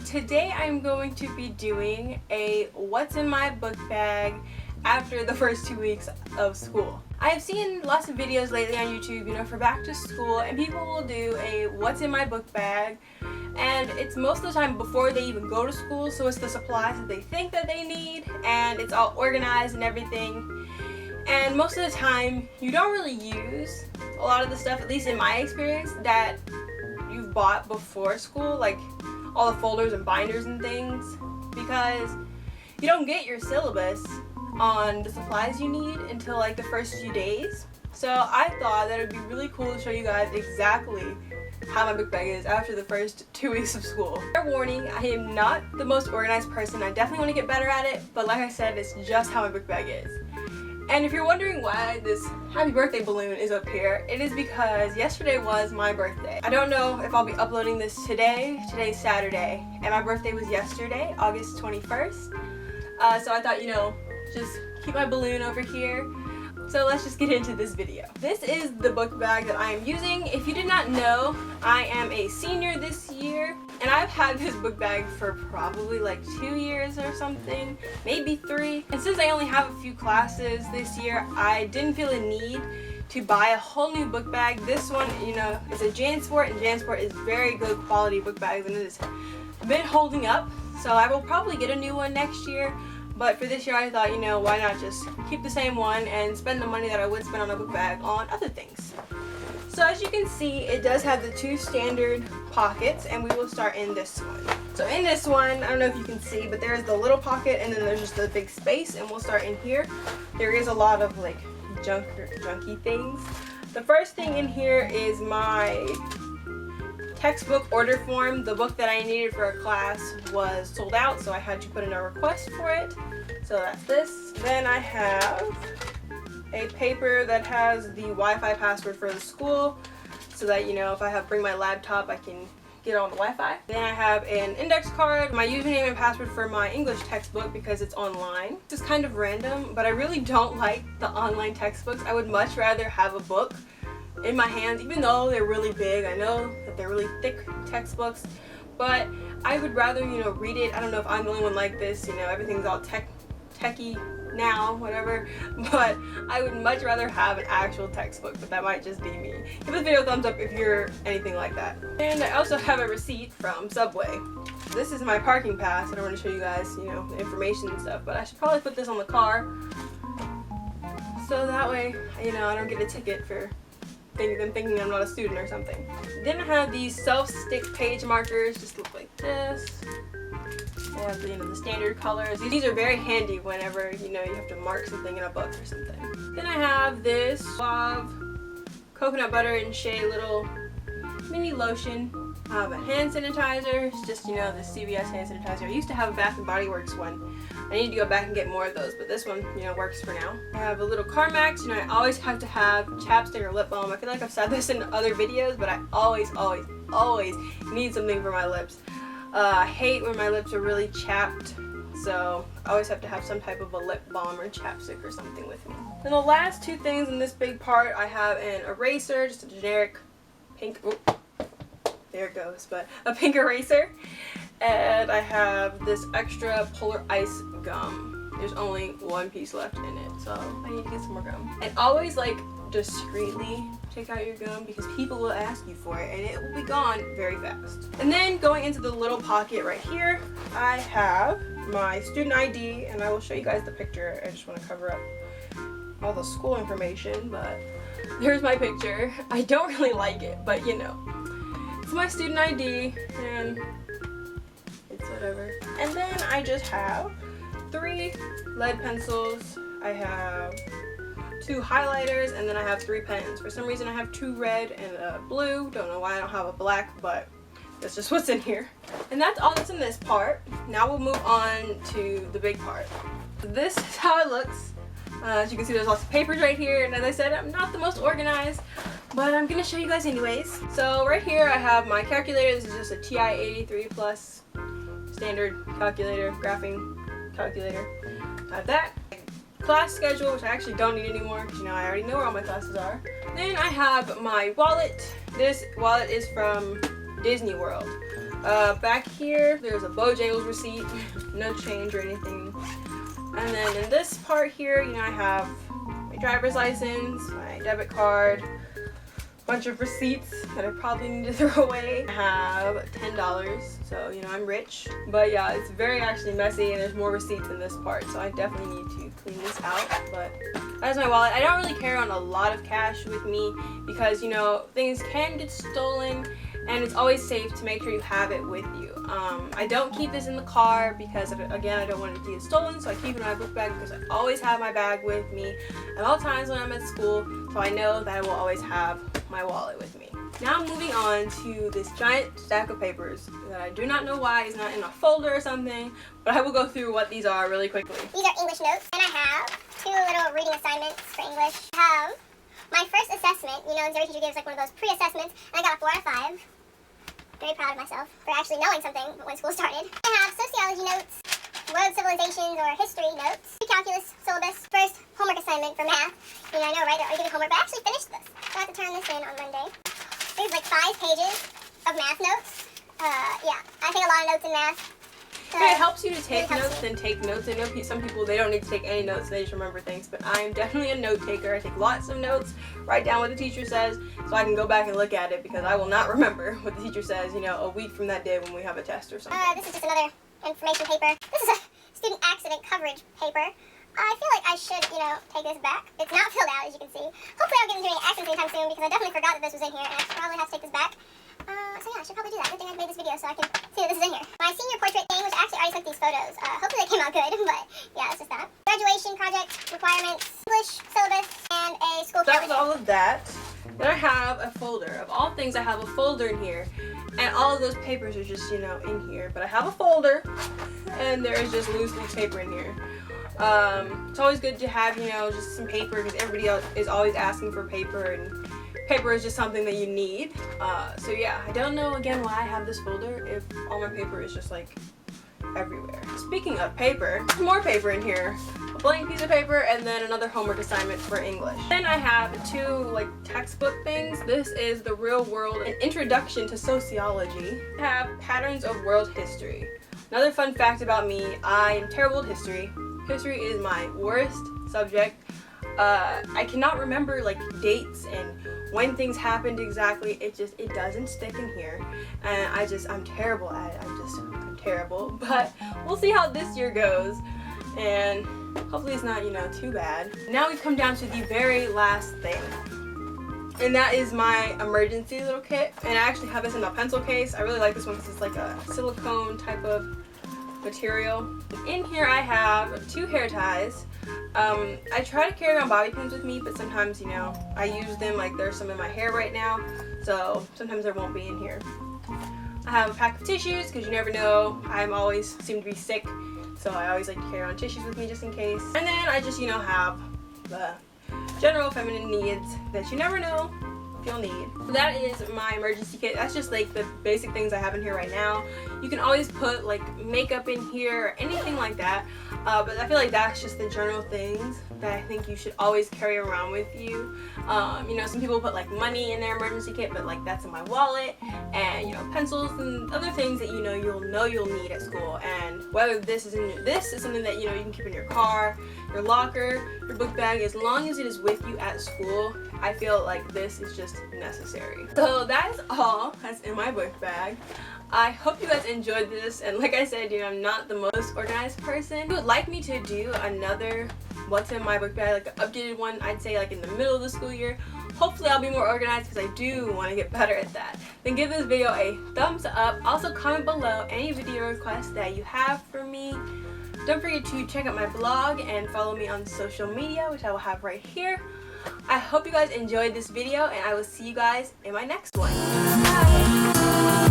today I'm going to be doing a what's in my book bag after the first 2 weeks of school. I have seen lots of videos lately on YouTube, for back to school, and people will do a what's in my book bag, and it's most of the time before they even go to school, so it's the supplies that they think that they need, and it's all organized and everything. And most of the time you don't really use a lot of the stuff, at least in my experience, that you've bought before school, like all the folders and binders and things, because you don't get your syllabus on the supplies you need until like the first few days. So I thought that it would be really cool to show you guys exactly how my book bag is after the first 2 weeks of school. Fair warning, I am not the most organized person. I definitely want to get better at it, but like I said, it's just how my book bag is. And if you're wondering why this happy birthday balloon is up here, it is because yesterday was my birthday. I don't know if I'll be uploading this today. Today's Saturday, and my birthday was yesterday, August 21st. So I thought, just keep my balloon over here. So let's just get into this video. This is the book bag that I am using. If you did not know, I am a senior this year, and I've had this book bag for probably like 2 years or something, maybe 3. And since I only have a few classes this year, I didn't feel a need to buy a whole new book bag. This one, is a JanSport, and JanSport is very good quality book bags, and it has been holding up. So I will probably get a new one next year. But for this year, I thought, why not just keep the same one and spend the money that I would spend on a book bag on other things. So as you can see, it does have the 2 standard pockets, and we will start in this one. So in this one, I don't know if you can see, but there's the little pocket, and then there's just the big space, and we'll start in here. There is a lot of like junky things. The first thing in here is my textbook order form. The book that I needed for a class was sold out, so I had to put in a request for it. So that's this. Then I have a paper that has the Wi-Fi password for the school, so that if I bring my laptop, I can get on the Wi-Fi. Then I have an index card, my username and password for my English textbook because it's online. This is kind of random, but I really don't like the online textbooks. I would much rather have a book in my hands, even though they're really big. I know that they're really thick textbooks, but I would rather read it. I don't know if I'm the only one like this, everything's all techy now, whatever, but I would much rather have an actual textbook, but that might just be me. Give this video a thumbs up if you're anything like that. And I also have a receipt from Subway. This is my parking pass. I don't want to show you guys the information and stuff, but I should probably put this on the car so that way I don't get a ticket for them thinking I'm not a student or something. Then I have these self-stick page markers, just look like this. They have the standard colors. These are very handy whenever you have to mark something in a book or something. Then I have this Suave coconut butter and shea little mini lotion. I have a hand sanitizer. It's just the CVS hand sanitizer. I used to have a Bath and Body Works one. I need to go back and get more of those, but this one works for now. I have a little Carmax. I always have to have chapstick or lip balm. I feel like I've said this in other videos, but I always need something for my lips. I hate when my lips are really chapped, so I always have to have some type of a lip balm or chapstick or something with me. Then the last 2 things in this big part, I have an eraser, just a generic pink, there it goes, but a pink eraser. And I have this extra polar ice gum. There's only 1 piece left in it, so I need to get some more gum. And always discreetly take out your gum, because people will ask you for it and it will be gone very fast. And then going into the little pocket right here, I have my student ID, and I will show you guys the picture. I just want to cover up all the school information, but there's my picture. I don't really like it, but it's my student ID, and it's whatever. And then I just have 3 lead pencils. I have 2 highlighters, and then I have 3 pens. For some reason I have 2 red and a blue. Don't know why I don't have a black, but that's just what's in here. And that's all that's in this part. Now we'll move on to the big part. This is how it looks. As you can see, there's lots of papers right here, and as I said, I'm not the most organized, but I'm gonna show you guys anyways. So right here I have my calculator. This is just a TI-83 Plus standard calculator, graphing calculator. I have that. Class schedule, which I actually don't need anymore because I already know where all my classes are. Then I have my wallet. This wallet is from Disney World. Back here, there's a Bojangles receipt, no change or anything. And then in this part here, you know, I have my driver's license, my debit card, bunch of receipts that I probably need to throw away. I have $10, so you know I'm rich. But yeah, it's very actually messy and there's more receipts in this part, so I definitely need to clean this out. But that's my wallet. I don't really carry on a lot of cash with me because, you know, things can get stolen and it's always safe to make sure you have it with you. I don't keep this in the car because, again, I don't want it to get stolen, so I keep it in my book bag because I always have my bag with me at all times when I'm at school, so I know that I will always have my wallet with me. Now moving on to this giant stack of papers that I do not know why is not in a folder or something, but I will go through what these are really quickly. These are English notes, and I have 2 little reading assignments for English. I have my first assessment, you know, every teacher gives like one of those pre-assessments, and I got a 4 out of 5. Very proud of myself for actually knowing something when school started. I have sociology notes, world civilizations or history notes, calculus syllabus, first homework assignment for math. You know, I know, right? They're already giving homework, but I actually finished this. So I have to turn this in on Monday. There's like 5 pages of math notes. Yeah, I take a lot of notes in math. It helps you to take notes and take notes. I know some people, they don't need to take any notes, they just remember things, but I'm definitely a note taker. I take lots of notes, write down what the teacher says, so I can go back and look at it because I will not remember what the teacher says, you know, a week from that day when we have a test or something. This is just another information paper. This is a student accident coverage paper. I feel like I should, you know, take this back. It's not filled out, as you can see. Hopefully I don't get into any accidents anytime soon because I definitely forgot that this was in here and I probably have to take this back. So yeah, I should probably do that. Good thing I made this video so I can see that this is in here. My senior portrait thing, which actually I already took these photos. Hopefully they came out good, but yeah, it's just that. Graduation project requirements, English syllabus, and a school calendar. That was all of that. Then I have a folder. Of all things, I have a folder in here. And all of those papers are just, you know, in here. But I have a folder, and there is just loose paper in here. It's always good to have, you know, just some paper because everybody else is always asking for paper, and paper is just something that you need. So yeah, I don't know again why I have this folder if all my paper is just like everywhere. Speaking of paper, there's more paper in here. A blank piece of paper and then another homework assignment for English. Then I have 2 like textbook things. This is The Real World, an Introduction to Sociology. I have Patterns of World History. Another fun fact about me, I am terrible at history. History is my worst subject. I cannot remember like dates and when things happened exactly. It doesn't stick in here, and I'm terrible at it. I'm terrible, but we'll see how this year goes, and hopefully it's not, you know, too bad. Now we've come down to the very last thing, and that is my emergency little kit, and I actually have this in a pencil case. I really like this one because it's like a silicone type of material. In here I have 2 hair ties. I try to carry around bobby pins with me, but sometimes, you know, I use them, like there's some in my hair right now, so sometimes there won't be in here. I have a pack of tissues because you never know, I'm always seem to be sick, so I always like to carry around tissues with me just in case. And then I just, you know, have the general feminine needs that you never know if you'll need. So that is my emergency kit. That's just like the basic things I have in here right now. You can always put like makeup in here or anything like that, but I feel like that's just the general things that I think you should always carry around with you. You know, some people put like money in their emergency kit, but like that's in my wallet, and you know, pencils and other things that you know you'll need at school. And whether this is something that, you know, you can keep in your car, your locker, your book bag, as long as it is with you at school, I feel like this is just necessary. So that is all that's in my book bag. I hope you guys enjoyed this, and like I said, you know, I'm not the most organized person. If you would like me to do another what's in my book bag, like an updated one, I'd say like in the middle of the school year, hopefully I'll be more organized because I do want to get better at that. Then give this video a thumbs up. Also comment below any video requests that you have for me. Don't forget to check out my blog and follow me on social media, which I will have right here. I hope you guys enjoyed this video, and I will see you guys in my next one. Bye!